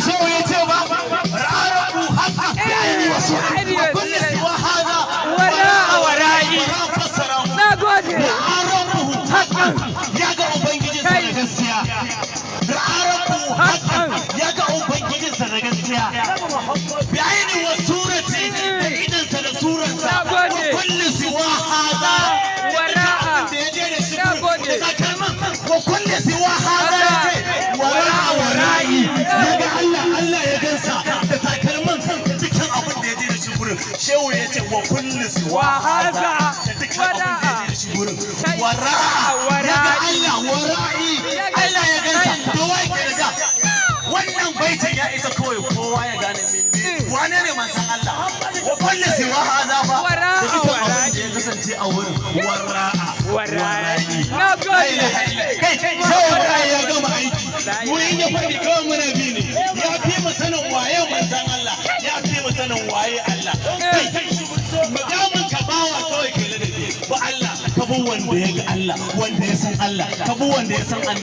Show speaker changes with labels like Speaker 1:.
Speaker 1: شو يتبع رأربو حقا كل سوى هذا
Speaker 2: وراء ورائي نقول
Speaker 1: رأربو حقا يقع بنجي سنغسيا رأربو حقا يقع بنجي سنغسيا بعين وصورتي إذن سنصورة كل سوى هذا
Speaker 2: وراء
Speaker 1: وكل سوى هذا وراء ورائي يقع الله يقنسى تتكلمن dukkan abin da ya je da shi gurin shehu ya ce wa kullu siwa hada da dukkan abin da ya je da shi gurin wara'a daga Allah wara'i Allah ya gansa to wai ke daga wannan baitin ya isa kawai kowa ya gane min wane ne manzon Allah wa kullu siwa hada fa da dukkan abin da ya kasance a wurin wara'i
Speaker 2: na gode
Speaker 1: kai shehu ya gama aiki mu in ya faɗi kawai muna bi ne ya fi mu sanin waye manzon Allah ya fi mu sanin waye Allah mukamin ka bawa kawai ke da ba Allah ka bi wanda ya ga Allah wanda ya san Allah ka bi wanda ya san Allah